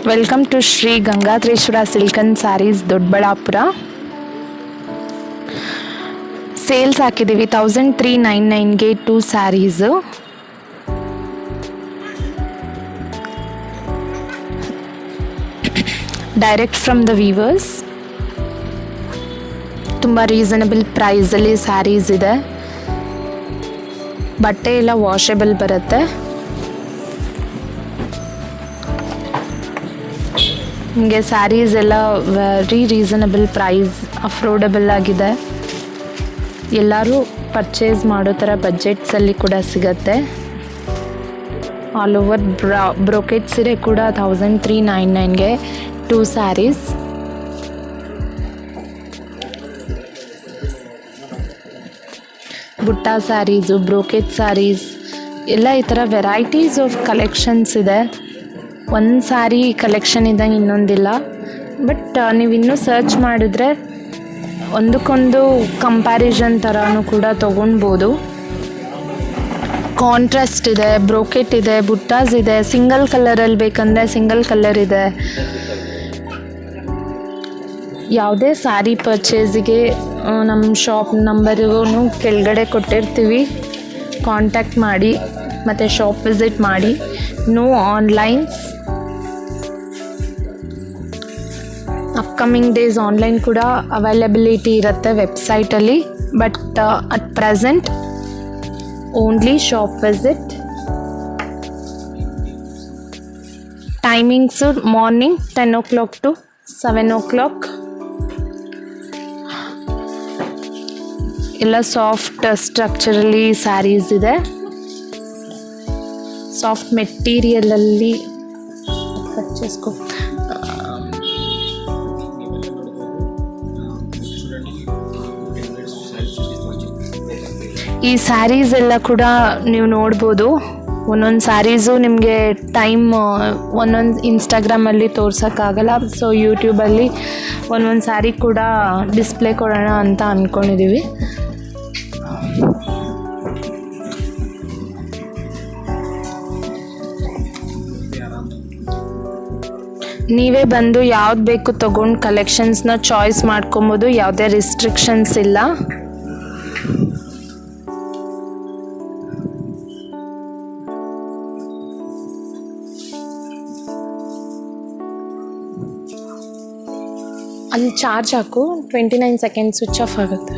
Welcome to Shri Gangadhareshwara silk and sarees Doddaballapura. Sales ಹಾಕಿದ್ದೀವಿ 1399ಗೆ 2 sarees. Direct from the weavers. ತುಂಬ reasonable ಪ್ರೈಸಲ್ಲಿ ಸ್ಯಾರೀಸ್ ಇದೆ. ಬಟ್ಟೆ ಎಲ್ಲ ವಾಷೆಬಲ್ ಬರುತ್ತೆ. ನಿಮಗೆ ಸ್ಯಾರೀಸ್ ಎಲ್ಲ ವೆರಿ ರೀಸನಬಲ್ ಪ್ರೈಸ್, ಅಫೋರ್ಡಬಲ್ ಆಗಿದೆ. ಎಲ್ಲರೂ ಪರ್ಚೇಸ್ ಮಾಡೋ ಥರ ಬಜೆಟ್ಸಲ್ಲಿ ಕೂಡ ಸಿಗತ್ತೆ. ಆಲ್ ಓವರ್ ಬ್ರೋಕೆಟ್ ಸೀರೆ ಕೂಡ 1399ಗೆ 2 ಸ್ಯಾರೀಸ್. ಬುಟ್ಟ ಸ್ಯಾರೀಸು, ಬ್ರೋಕೆಟ್ ಸ್ಯಾರೀಸ್ ಎಲ್ಲ ಈ ಥರ ವೆರೈಟೀಸ್ ಆಫ್ ಕಲೆಕ್ಷನ್ಸ್ ಇದೆ. ಒಂದು ಸ್ಯಾರಿ ಕಲೆಕ್ಷನ್ ಇದ್ದಂಗೆ ಇನ್ನೊಂದಿಲ್ಲ. ಬಟ್ ನೀವು ಇನ್ನೂ ಸರ್ಚ್ ಮಾಡಿದ್ರೆ ಒಂದಕ್ಕೊಂದು ಕಂಪ್ಯಾರಿಸನ್ ಥರನೂ ಕೂಡ ತೊಗೊಳ್ಬೋದು. ಕಾಂಟ್ರಾಸ್ಟ್ ಇದೆ, ಬ್ರೋಕೆಟ್ ಇದೆ, ಬುಟ್ಟಾಸ್ ಇದೆ. ಸಿಂಗಲ್ ಕಲರಲ್ಲಿ ಬೇಕಂದರೆ ಸಿಂಗಲ್ ಕಲರ್ ಇದೆ. ಯಾವುದೇ ಸ್ಯಾರಿ ಪರ್ಚೇಸಿಗೆ ನಮ್ಮ ಶಾಪ್ ನಂಬರಿಗೂ ಕೆಳಗಡೆ ಕೊಟ್ಟಿರ್ತೀವಿ. ಕಾಂಟ್ಯಾಕ್ಟ್ ಮಾಡಿ ಮತ್ತು ಶಾಪ್ ವಿಸಿಟ್ ಮಾಡಿ. No onlines. Upcoming days online ಕೂಡ ಅವೈಲಬಿಲಿಟಿ ಇರುತ್ತೆ ವೆಬ್ಸೈಟಲ್ಲಿ. But at present only shop visit. Timings morning 10 o'clock to 7 o'clock. ಎಲ್ಲ ಸಾಫ್ಟ್ ಸ್ಟ್ರಕ್ಚರಲ್ಲಿ ಸ್ಯಾರೀಸ್ ಇದೆ. ಸಾಫ್ಟ್ ಮೆಟೀರಿಯಲಲ್ಲಿ ಪರ್ಚೇಸ್ಕೊ. ಈ ಸ್ಯಾರೀಸ್ ಎಲ್ಲ ಕೂಡ ನೀವು ನೋಡ್ಬೋದು. ಒಂದೊಂದು ಸ್ಯಾರೀಸು ನಿಮಗೆ ಟೈಮ್ ಒಂದೊಂದು ಇನ್ಸ್ಟಾಗ್ರಾಮಲ್ಲಿ ತೋರ್ಸೋಕ್ಕಾಗಲ್ಲ. ಸೊ ಯೂಟ್ಯೂಬಲ್ಲಿ ಒಂದೊಂದು ಸ್ಯಾರಿ ಕೂಡ ಡಿಸ್ಪ್ಲೇ ಕೊಡೋಣ ಅಂತ ಅಂದ್ಕೊಂಡಿದ್ದೀವಿ. ನೀವೇ ಬಂದು ಯಾವ್ದು ಬೇಕು ತೊಗೊಂಡು ಕಲೆಕ್ಷನ್ಸ್ನ ಚಾಯ್ಸ್ ಮಾಡ್ಕೊಬೋದು. ಯಾವುದೇ ರಿಸ್ಟ್ರಿಕ್ಷನ್ಸ್ ಇಲ್ಲ. ಅಲ್ಲಿ ಚಾರ್ಜ್ ಹಾಕು. 29 seconds ಸ್ವಿಚ್ ಆಫ್ ಆಗುತ್ತೆ.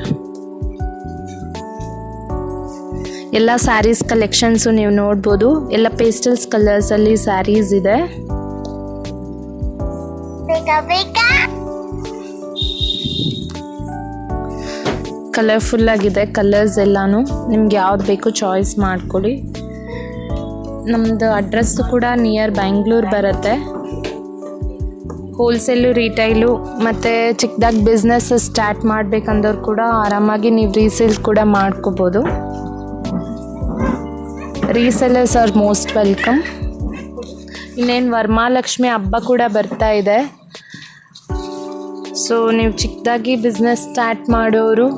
ಎಲ್ಲ ಸ್ಯಾರೀಸ್ ಕಲೆಕ್ಷನ್ಸು ನೀವು ನೋಡ್ಬೋದು. ಎಲ್ಲ ಪೇಸ್ಟಲ್ಸ್ ಕಲರ್ಸಲ್ಲಿ ಸ್ಯಾರೀಸ್ ಇದೆ. ಕಲರ್ಫುಲ್ ಆಗಿದೆ ಕಲರ್ಸ್ ಎಲ್ಲಾನು. ನಿಮ್ಗೆ ಯಾವ್ದು ಬೇಕು ಚಾಯ್ಸ್ ಮಾಡ್ಕೊಳ್ಳಿ. ನಮ್ಮದು ಅಡ್ರೆಸ್ಸು ಕೂಡ ನಿಯರ್ ಬ್ಯಾಂಗ್ಳೂರ್ ಬರುತ್ತೆ. ಹೋಲ್ಸೇಲು, ರೀಟೈಲು ಮತ್ತು ಚಿಕ್ಕದಾಗಿ ಬಿಸ್ನೆಸ್ ಸ್ಟಾರ್ಟ್ ಮಾಡಬೇಕಂದವ್ರು ಕೂಡ ಆರಾಮಾಗಿ ನೀವು ರೀಸೇಲ್ ಕೂಡ ಮಾಡ್ಕೋಬೋದು. Resellers R most welcome. ಇನ್ನೇನು ವರಮಹಾಲಕ್ಷ್ಮಿ ಹಬ್ಬ ಕೂಡ ಬರ್ತಾ ಇದೆ. ಸೊ ನೀವು ಚಿಕ್ಕದಾಗಿ ಬಿಸ್ನೆಸ್ ಸ್ಟಾರ್ಟ್ ಮಾಡೋರು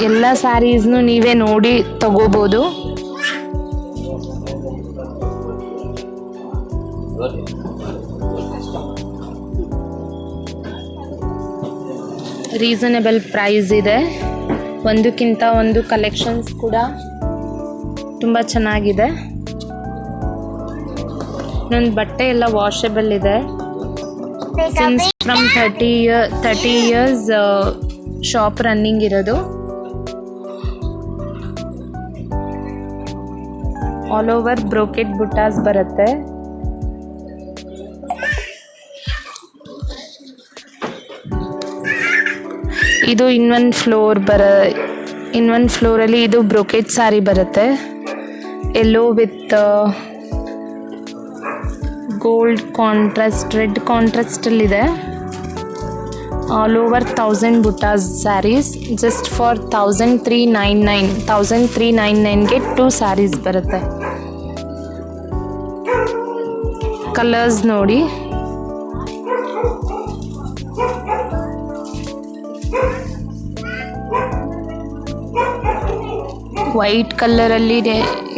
ಎಲ್ಲ ಸ್ಯಾರೀಸ್ನು ನೀವೇ ನೋಡಿ ತಗೋಬೋದು. ರೀಸನಬಲ್ ಪ್ರೈಸ್ ಇದೆ. ಒಂದಕ್ಕಿಂತ ಒಂದು ಕಲೆಕ್ಷನ್ಸ್ ಕೂಡ ತುಂಬ ಚೆನ್ನಾಗಿದೆ. ನನ್ನ ಬಟ್ಟೆ ಎಲ್ಲ ವಾಷೆಬಲ್ ಇದೆ. Since from 30 years shop running ಇರೋದು. ಆಲ್ ಓವರ್ ಬ್ರೋಕೆಟ್ ಬುಟ್ಟಾಸ್ ಬರುತ್ತೆ. ಇದು ಇನ್ನೊಂದು ಫ್ಲೋರಲ್ಲಿ ಇದು ಬ್ರೋಕೆಟ್ ಸ್ಯಾರಿ ಬರುತ್ತೆ. Yellow with gold contrast, red ಕಾಂಟ್ರಾಸ್ಟಲ್ಲಿದೆ. All over 1000 buttas sarees just for 1399ಗೆ 2 ಸ್ಯಾರೀಸ್ ಬರುತ್ತೆ. ಕಲರ್ಸ್ ನೋಡಿ. ವೈಟ್ ಕಲರಲ್ಲಿ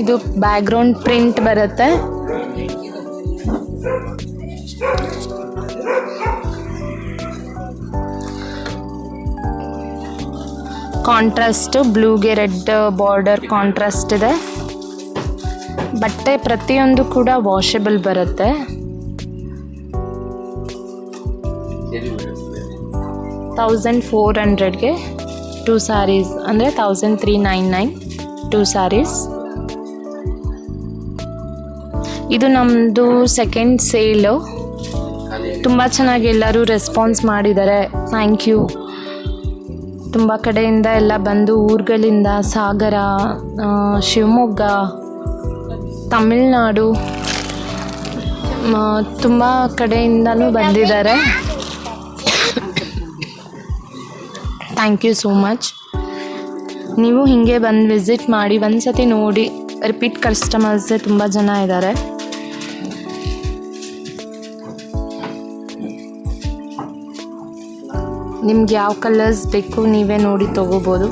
ಇದು ಬ್ಯಾಕ್ಗ್ರೌಂಡ್ ಪ್ರಿಂಟ್ ಬರುತ್ತೆ. ಕಾಂಟ್ರಾಸ್ಟ್ ಬ್ಲೂಗೆ ರೆಡ್ ಬಾರ್ಡರ್ ಕಾಂಟ್ರಾಸ್ಟ್ ಇದೆ. ಬಟ್ಟೆ ಪ್ರತಿಯೊಂದು ಕೂಡ ವಾಷಬಲ್ ಬರುತ್ತೆ. $1,400ಗೆ 2 ಸ್ಯಾರೀಸ್ ಅಂದರೆ 1,399 2 ಸ್ಯಾರೀಸ್. ಇದು ನಮ್ಮದು ಸೆಕೆಂಡ್ ಸೇಲು. ತುಂಬ ಚೆನ್ನಾಗಿ ಎಲ್ಲರೂ ರೆಸ್ಪಾನ್ಸ್ ಮಾಡಿದ್ದಾರೆ. Thank you. ತುಂಬ ಕಡೆಯಿಂದ ಎಲ್ಲ ಬಂದು ಊರುಗಳಿಂದ ಸಾಗರ, ಶಿವಮೊಗ್ಗ, ತಮಿಳ್ನಾಡು ತುಂಬ ಕಡೆಯಿಂದನೂ ಬಂದಿದ್ದಾರೆ. Thank you so much. ನೀವು ಹೀಗೆ ಬಂದು ವಿಸಿಟ್ ಮಾಡಿ, ಒಂದು ಸತಿ ನೋಡಿ. ರಿಪೀಟ್ ಕಸ್ಟಮರ್ಸೇ ತುಂಬ ಜನ ಇದ್ದಾರೆ. ನಿಮ್ಗೆ ಯಾವ ಕಲರ್ಸ್ ಬೇಕು ನೀವೇ ನೋಡಿ ತಗೋಬೋದು.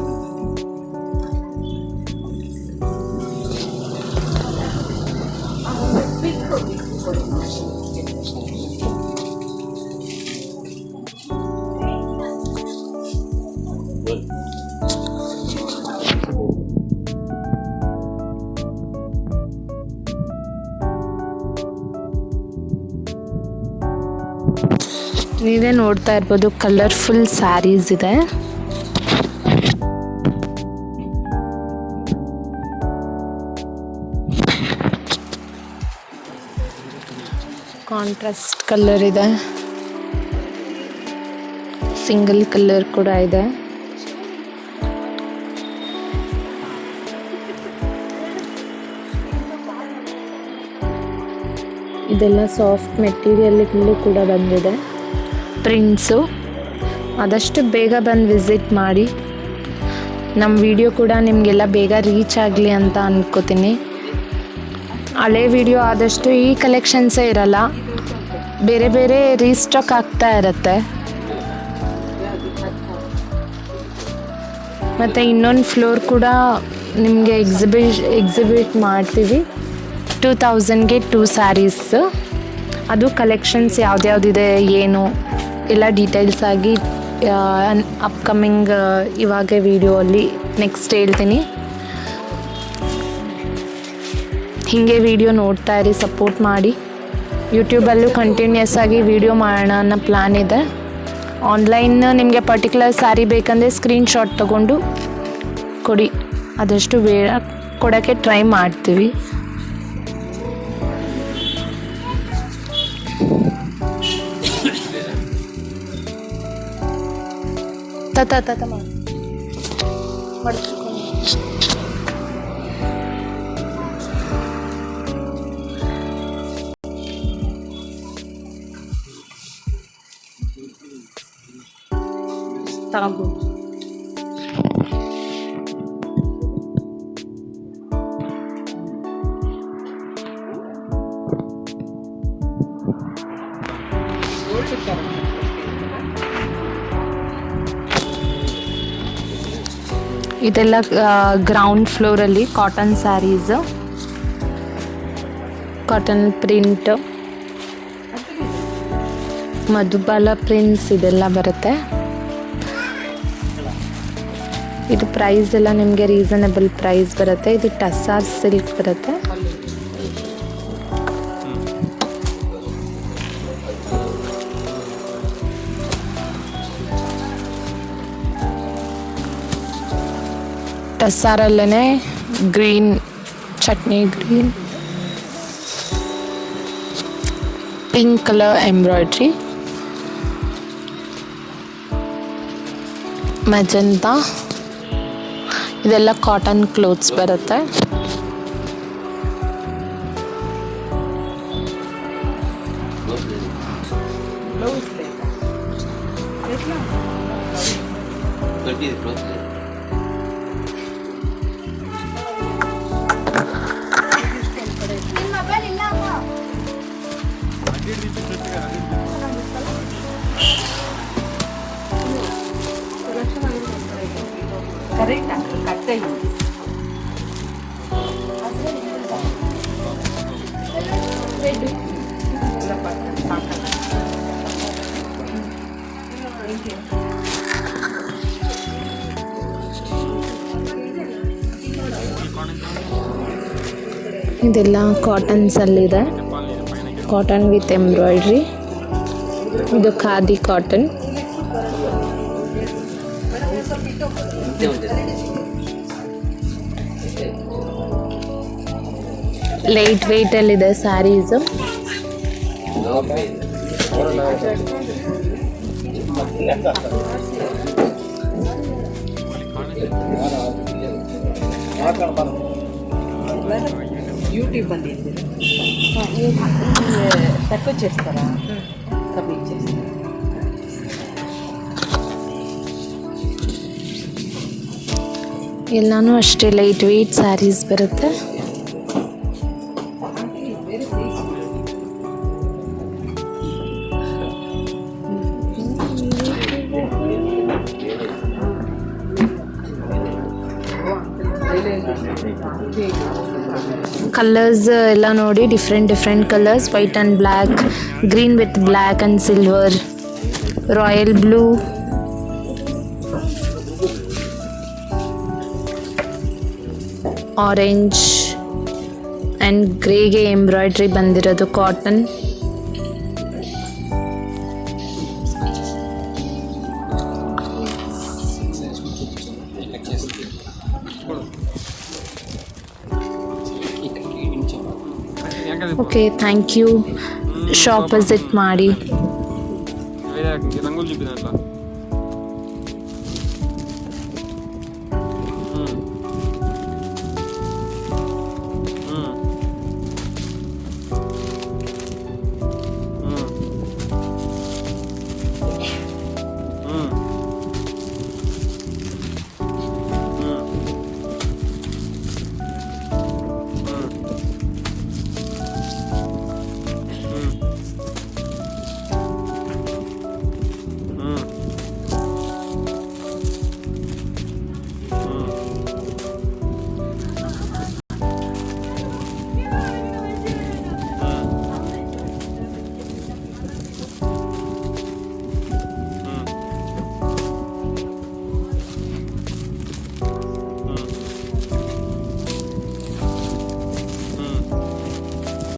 ನೀವೇ ನೋಡ್ತಾ ಇರ್ಬೋದು, ಕಲರ್ಫುಲ್ ಸ್ಯಾರೀಸ್ ಇದೆ. ಕಾಂಟ್ರಾಸ್ಟ್ ಕಲರ್ ಇದೆ, ಸಿಂಗಲ್ ಕಲರ್ ಕೂಡ ಇದೆ. ಇದೆಲ್ಲ ಸಾಫ್ಟ್ ಮೆಟೀರಿಯಲ್ಗಳು ಕೂಡ ಬಂದಿದೆ. ಪ್ರಿಂಟ್ಸು ಆದಷ್ಟು ಬೇಗ ಬಂದು ವಿಸಿಟ್ ಮಾಡಿ. ನಮ್ಮ ವಿಡಿಯೋ ಕೂಡ ನಿಮಗೆಲ್ಲ ಬೇಗ ರೀಚ್ ಆಗಲಿ ಅಂತ ಅಂದ್ಕೋತೀನಿ. ಹಳೆ ವಿಡಿಯೋ ಆದಷ್ಟು ಈ ಕಲೆಕ್ಷನ್ಸೇ ಇರಲ್ಲ, ಬೇರೆ ಬೇರೆ ರೀಸ್ಟಾಕ್ ಆಗ್ತಾ ಇರುತ್ತೆ. ಮತ್ತು ಇನ್ನೊಂದು ಫ್ಲೋರ್ ಕೂಡ ನಿಮಗೆ ಎಕ್ಸಿಬಿಟ್ ಮಾಡ್ತೀವಿ. 2,000ಗೆ 2 ಸ್ಯಾರೀಸ್. ಅದು ಕಲೆಕ್ಷನ್ಸ್ ಯಾವ್ದ್ಯಾವ್ದಿದೆ ಏನು ಎಲ್ಲ ಡೀಟೇಲ್ಸ್ ಆಗಿ ಅಪ್ಕಮಿಂಗ್ ಇವಾಗ ವಿಡಿಯೋ ಅಲ್ಲಿ ನೆಕ್ಸ್ಟ್ ಹೇಳ್ತೀನಿ. ಹೀಗೆ ವಿಡಿಯೋ ನೋಡ್ತಾ ಇರಿ, ಸಪೋರ್ಟ್ ಮಾಡಿ. ಯೂಟ್ಯೂಬಲ್ಲೂ ಕಂಟಿನ್ಯೂಸ್ ಆಗಿ ವಿಡಿಯೋ ಮಾಡೋಣ ಅನ್ನೋ ಪ್ಲ್ಯಾನ್ ಇದೆ. ಆನ್ಲೈನ್ ನಿಮಗೆ ಪರ್ಟಿಕ್ಯುಲರ್ ಸ್ಯಾರಿ ಬೇಕಂದರೆ ಸ್ಕ್ರೀನ್ಶಾಟ್ ತೊಗೊಂಡು ಕೊಡಿ, ಆದಷ್ಟು ಬೇಗ ಕೊಡೋಕ್ಕೆ ಟ್ರೈ ಮಾಡ್ತೀವಿ. ತಗೋ ಇದೆಲ್ಲ ಗ್ರೌಂಡ್ ಫ್ಲೋರಲ್ಲಿ cotton sarees, cotton print, Madhubala prints ಇದೆಲ್ಲ ಬರುತ್ತೆ. ಇದು ಪ್ರೈಸ್ ಎಲ್ಲ ನಿಮಗೆ ರೀಸನಬಲ್ ಪ್ರೈಸ್ ಬರುತ್ತೆ. ಇದು ಟಸ್ಸಾರ್ ಸಿಲ್ಕ್ ಬರುತ್ತೆ. ಟಸ್ಸಾರಲ್ಲೇ green, chutney green, pink colour embroidery, magenta, ಇದೆಲ್ಲ ಕಾಟನ್ ಕ್ಲೋತ್ಸ್ ಬರುತ್ತೆ. ಇದೆಲ್ಲ ಕಾಟನ್ಸಲ್ಲಿದೆ, ಕಾಟನ್ ವಿತ್ ಎಂಬ್ರಾಯ್ಡ್ರಿ. ಇದು ಖಾದಿ ಕಾಟನ್. ಲೈಟ್ ವೆಯ್ಟಲ್ಲಿದೆ ಸ್ಯಾರೀಸು. యూట్యూబ్ ಬಂದಿದ್ದೀರ తక్కువ చేస్తారా? కம்மీ చేస్తారా? ಎಲ್ಲನೂ ಅಷ್ಟೇ ಲೈಟ್ ವೆಯ್ಟ್ ಸ್ಯಾರೀಸ್ ಬರುತ್ತೆ. ಕಲರ್ಸ್ ಎಲ್ಲ ನೋಡಿ, different colours, white and black, green with black and silver, royal blue, orange and ಗ್ರೇಗೆ ಎಂಬ್ರಾಯ್ಡ್ರಿ ಬಂದಿರೋದು cotton. Okay, thank you. Shop visit ಮಾಡಿ. ರಂಗೋಲಿ